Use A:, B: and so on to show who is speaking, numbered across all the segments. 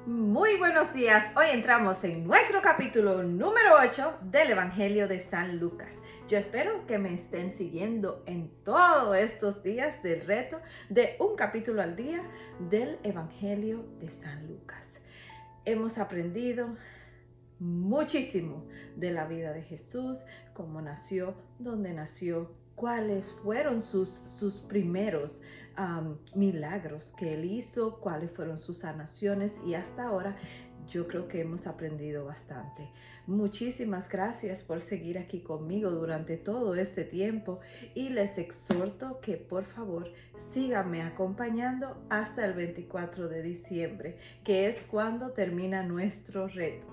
A: Muy buenos días. Hoy entramos en nuestro capítulo número 8 del Evangelio de San Lucas. Yo espero que me estén siguiendo en todos estos días del reto de un capítulo al día del Evangelio de San Lucas. Hemos aprendido muchísimo de la vida de Jesús, cómo nació, dónde nació, cuáles fueron sus primeros milagros que él hizo, cuáles fueron sus sanaciones, y hasta ahora yo creo que hemos aprendido bastante. Muchísimas gracias por seguir aquí conmigo durante todo este tiempo y les exhorto que por favor síganme acompañando hasta el 24 de diciembre, que es cuando termina nuestro reto.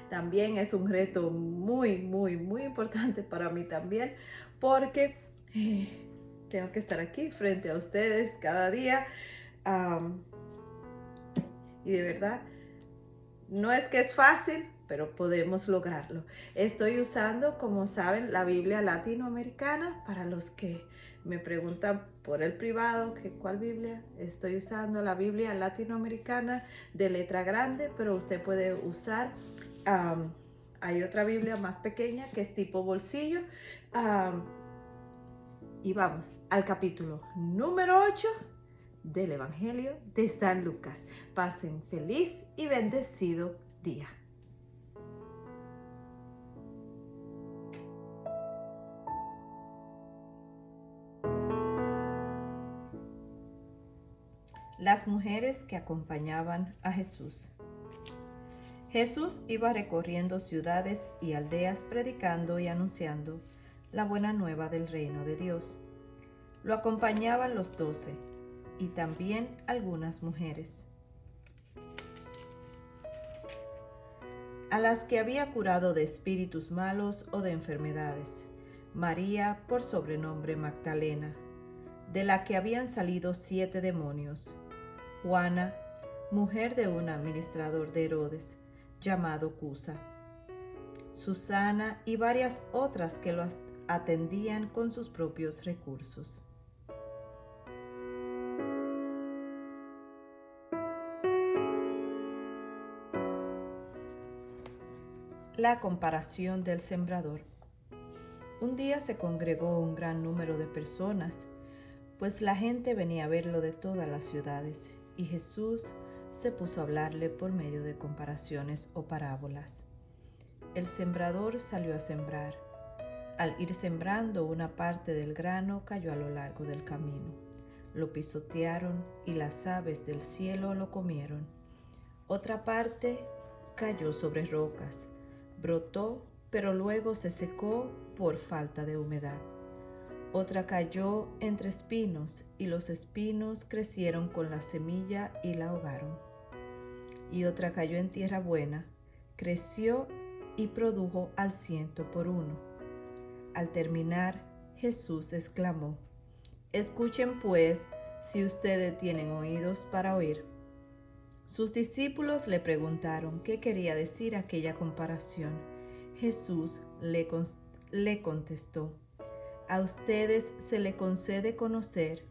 A: También es un reto muy importante para mí también, porque tengo que estar aquí frente a ustedes cada día. Y de verdad, no es que es fácil, pero podemos lograrlo. Estoy usando, como saben, la Biblia latinoamericana. Para los que me preguntan por el privado que cuál Biblia, estoy usando la Biblia latinoamericana de letra grande, pero usted puede usar, hay otra Biblia más pequeña que es tipo bolsillo. Y vamos al capítulo número 8 del Evangelio de San Lucas. Pasen feliz y bendecido día. Las mujeres que acompañaban a Jesús. Jesús iba recorriendo ciudades y aldeas predicando y anunciando la buena nueva del reino de Dios. Lo acompañaban los 12 y también algunas mujeres, a las que había curado de espíritus malos o de enfermedades. María, por sobrenombre Magdalena, de la que habían salido 7 demonios. Juana, mujer de un administrador de Herodes, llamado Cusa. Susana y varias otras que lo atendían con sus propios recursos. La comparación del sembrador. Un día se congregó un gran número de personas, pues la gente venía a verlo de todas las ciudades, y Jesús se puso a hablarle por medio de comparaciones o parábolas. El sembrador salió a sembrar. Al ir sembrando, una parte del grano cayó a lo largo del camino. Lo pisotearon y las aves del cielo lo comieron. Otra parte cayó sobre rocas. Brotó, pero luego se secó por falta de humedad. Otra cayó entre espinos, y los espinos crecieron con la semilla y la ahogaron. Y otra cayó en tierra buena, creció y produjo al 100 por 1. Al terminar, Jesús exclamó: «Escuchen pues, si ustedes tienen oídos para oír». Sus discípulos le preguntaron qué quería decir aquella comparación. Jesús le contestó: «A ustedes se le concede conocer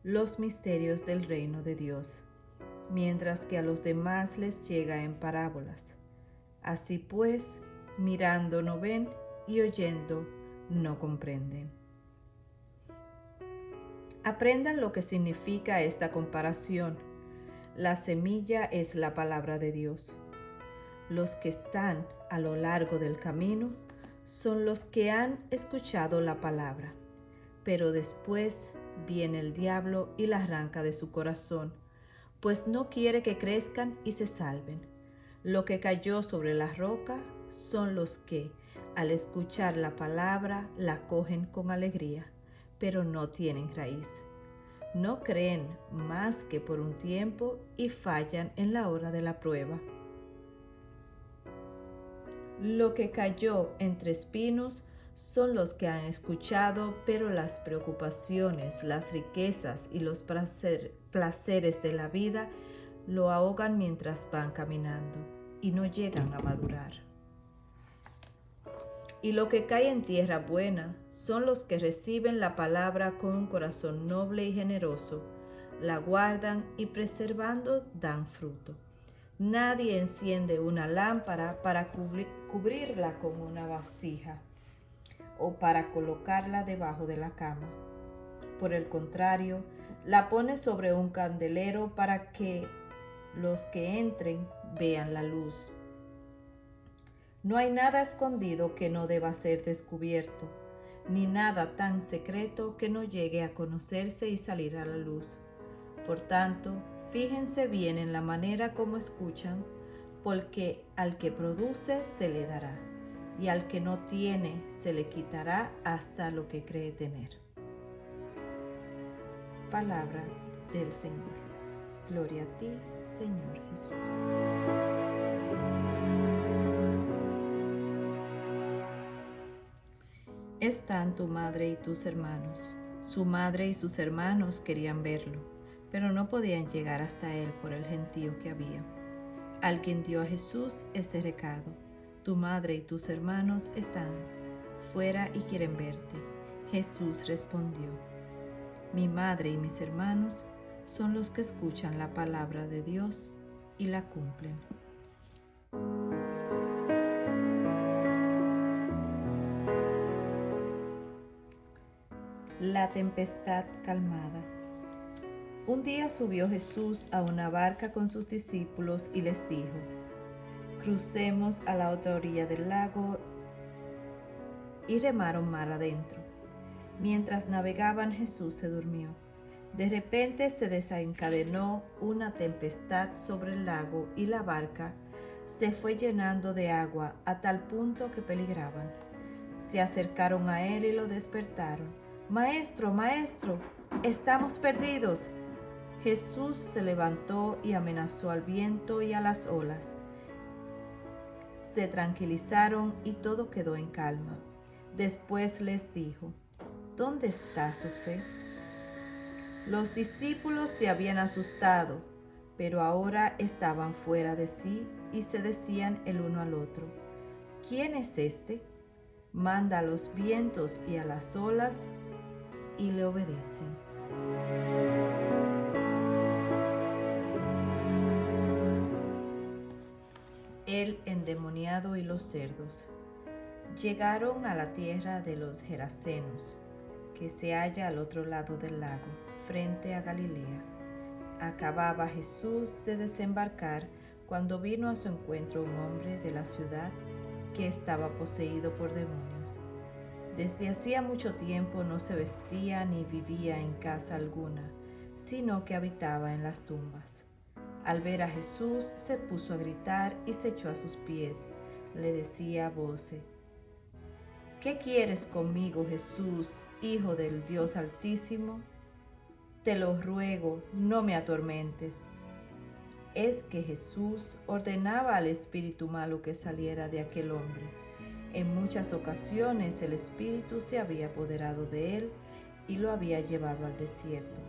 A: los misterios del reino de Dios, mientras que a los demás les llega en parábolas. Así pues, mirando no ven y oyendo no comprenden». Aprendan lo que significa esta comparación. La semilla es la palabra de Dios. Los que están a lo largo del camino son los que han escuchado la palabra, pero después viene el diablo y la arranca de su corazón, pues no quiere que crezcan y se salven. Lo que cayó sobre la roca son los que, al escuchar la palabra, la cogen con alegría, pero no tienen raíz. No creen más que por un tiempo y fallan en la hora de la prueba. Lo que cayó entre espinos son los que han escuchado, pero las preocupaciones, las riquezas y los placeres de la vida lo ahogan mientras van caminando y no llegan a madurar. Y lo que cae en tierra buena son los que reciben la palabra con un corazón noble y generoso, la guardan y preservando dan fruto. Nadie enciende una lámpara para cubrirla con una vasija o para colocarla debajo de la cama. Por el contrario, la pone sobre un candelero para que los que entren vean la luz. No hay nada escondido que no deba ser descubierto, ni nada tan secreto que no llegue a conocerse y salir a la luz. Por tanto, fíjense bien en la manera como escuchan, porque al que produce se le dará, y al que no tiene se le quitará hasta lo que cree tener. Palabra del Señor. Gloria a ti, Señor Jesús. Están tu madre y tus hermanos. Su madre y sus hermanos querían verlo, pero no podían llegar hasta él por el gentío que había. Alguien dio a Jesús este recado: tu madre y tus hermanos están fuera y quieren verte. Jesús respondió: mi madre y mis hermanos son los que escuchan la palabra de Dios y la cumplen. La tempestad calmada. Un día subió Jesús a una barca con sus discípulos y les dijo: crucemos a la otra orilla del lago, y remaron mar adentro. Mientras navegaban, Jesús se durmió. De repente se desencadenó una tempestad sobre el lago y la barca se fue llenando de agua a tal punto que peligraban. Se acercaron a él y lo despertaron. Maestro, maestro, estamos perdidos. Jesús se levantó y amenazó al viento y a las olas. Se tranquilizaron y todo quedó en calma. Después les dijo: ¿dónde está su fe? Los discípulos se habían asustado, pero ahora estaban fuera de sí y se decían el uno al otro: ¿quién es este? Manda a los vientos y a las olas y le obedecen. El endemoniado y los cerdos. Llegaron a la tierra de los Gerasenos, que se halla al otro lado del lago, frente a Galilea. Acababa Jesús de desembarcar cuando vino a su encuentro un hombre de la ciudad que estaba poseído por demonios. Desde hacía mucho tiempo no se vestía ni vivía en casa alguna, sino que habitaba en las tumbas. Al ver a Jesús se puso a gritar y se echó a sus pies. Le decía a voces: ¿qué quieres conmigo, Jesús, Hijo del Dios Altísimo? Te lo ruego, no me atormentes. Es que Jesús ordenaba al espíritu malo que saliera de aquel hombre. En muchas ocasiones el espíritu se había apoderado de él y lo había llevado al desierto.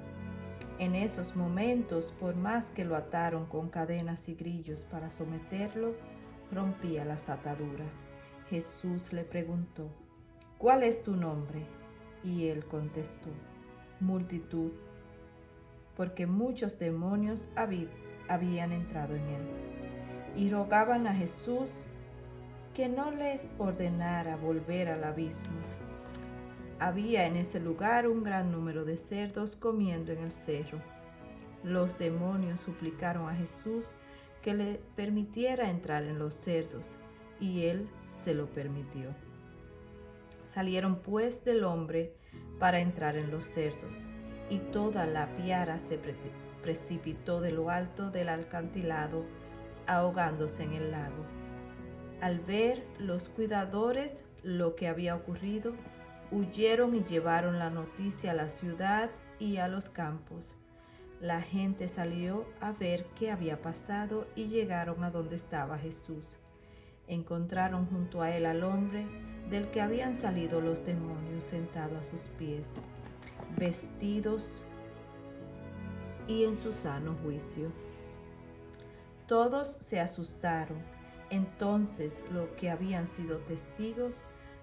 A: En esos momentos, por más que lo ataron con cadenas y grillos para someterlo, rompía las ataduras. Jesús le preguntó: ¿cuál es tu nombre? Y él contestó: Multitud, porque muchos demonios habían entrado en él. Y rogaban a Jesús que no les ordenara volver al abismo. Había en ese lugar un gran número de cerdos comiendo en el cerro. Los demonios suplicaron a Jesús que le permitiera entrar en los cerdos, y él se lo permitió. Salieron pues del hombre para entrar en los cerdos, y toda la piara se precipitó de lo alto del acantilado, ahogándose en el lago. Al ver los cuidadores lo que había ocurrido, huyeron y llevaron la noticia a la ciudad y a los campos. La gente salió a ver qué había pasado y llegaron a donde estaba Jesús. Encontraron junto a él al hombre del que habían salido los demonios sentado a sus pies, vestidos y en su sano juicio. Todos se asustaron. Entonces los que habían sido testigos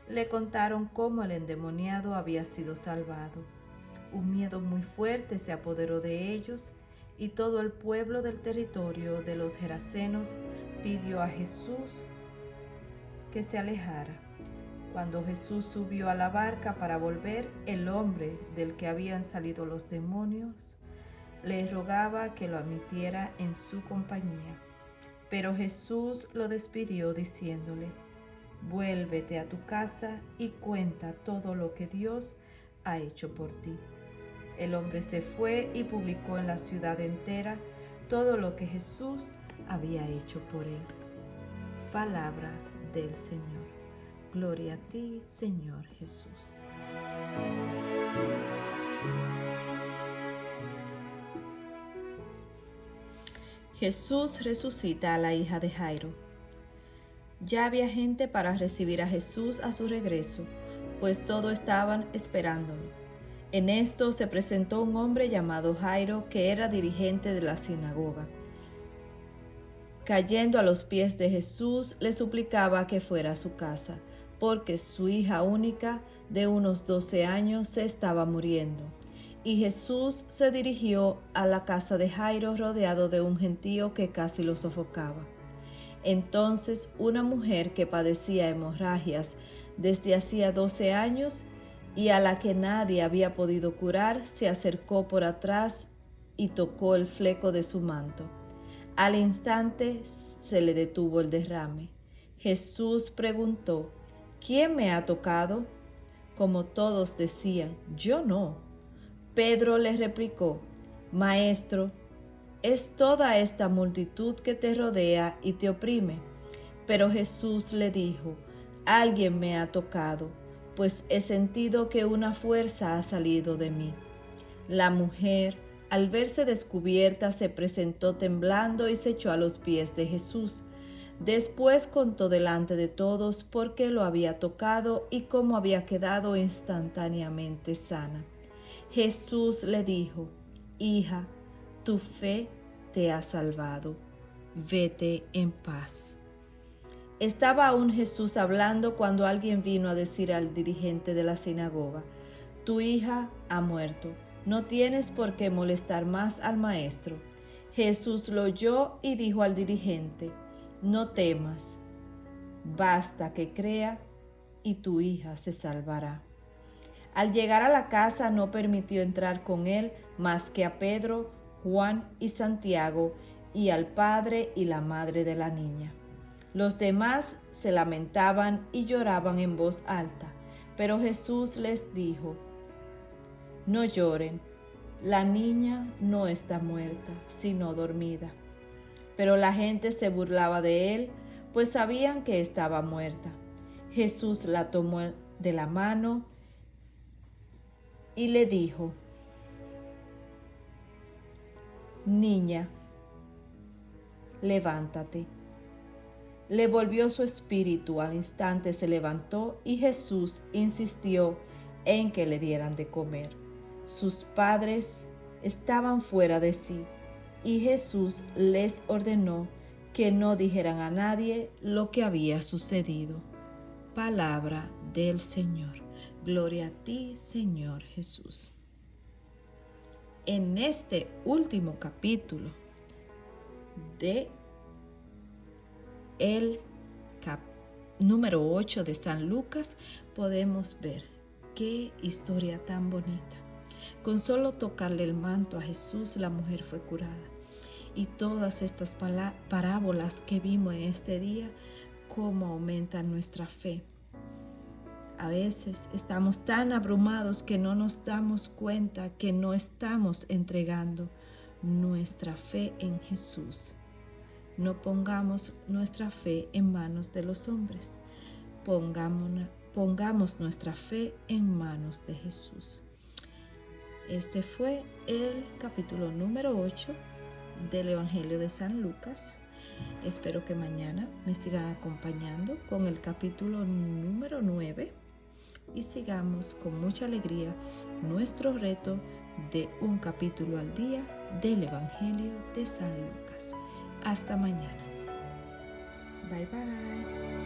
A: le contaron cómo el endemoniado había sido salvado. Un miedo muy fuerte se apoderó de ellos y todo el pueblo del territorio de los Gerasenos pidió a Jesús que se alejara. Cuando Jesús subió a la barca para volver, el hombre del que habían salido los demonios le rogaba que lo admitiera en su compañía. Pero Jesús lo despidió diciéndole: vuélvete a tu casa y cuenta todo lo que Dios ha hecho por ti. El hombre se fue y publicó en la ciudad entera todo lo que Jesús había hecho por él. Palabra del Señor. Gloria a ti, Señor Jesús. Jesús resucita a la hija de Jairo. Ya había gente para recibir a Jesús a su regreso, pues todos estaban esperándolo. En esto se presentó un hombre llamado Jairo, que era dirigente de la sinagoga. Cayendo a los pies de Jesús, le suplicaba que fuera a su casa, porque su hija única, de unos 12 años, se estaba muriendo. Y Jesús se dirigió a la casa de Jairo, rodeado de un gentío que casi lo sofocaba. Entonces una mujer que padecía hemorragias desde hacía 12 años y a la que nadie había podido curar, se acercó por atrás y tocó el fleco de su manto. Al instante se le detuvo el derrame. Jesús preguntó: ¿quién me ha tocado? Como todos decían: yo no. Pedro le replicó: Maestro, es toda esta multitud que te rodea y te oprime. Pero Jesús le dijo: alguien me ha tocado, pues he sentido que una fuerza ha salido de mí. La mujer, al verse descubierta, se presentó temblando y se echó a los pies de Jesús. Después contó delante de todos por qué lo había tocado y cómo había quedado instantáneamente sana. Jesús le dijo: hija, tu fe te ha salvado. Vete en paz. Estaba aún Jesús hablando cuando alguien vino a decir al dirigente de la sinagoga: tu hija ha muerto. No tienes por qué molestar más al maestro. Jesús lo oyó y dijo al dirigente: no temas, basta que crea y tu hija se salvará. Al llegar a la casa no permitió entrar con él más que a Pedro, Juan y Santiago, y al padre y la madre de la niña. Los demás se lamentaban y lloraban en voz alta, pero Jesús les dijo: no lloren, la niña no está muerta, sino dormida. Pero la gente se burlaba de él, pues sabían que estaba muerta. Jesús la tomó de la mano y le dijo: niña, levántate. Le volvió su espíritu, al instante se levantó y Jesús insistió en que le dieran de comer. Sus padres estaban fuera de sí y Jesús les ordenó que no dijeran a nadie lo que había sucedido. Palabra del Señor. Gloria a ti, Señor Jesús. En este último capítulo de el número 8 de San Lucas podemos ver qué historia tan bonita. Con solo tocarle el manto a Jesús, la mujer fue curada. Y todas estas parábolas que vimos en este día, cómo aumentan nuestra fe. A veces estamos tan abrumados que no nos damos cuenta que no estamos entregando nuestra fe en Jesús. No pongamos nuestra fe en manos de los hombres. Pongamos nuestra fe en manos de Jesús. Este fue el capítulo número 8 del Evangelio de San Lucas. Espero que mañana me sigan acompañando con el capítulo número 9 y sigamos con mucha alegría nuestro reto de un capítulo al día del Evangelio de San Lucas. Hasta mañana. Bye bye.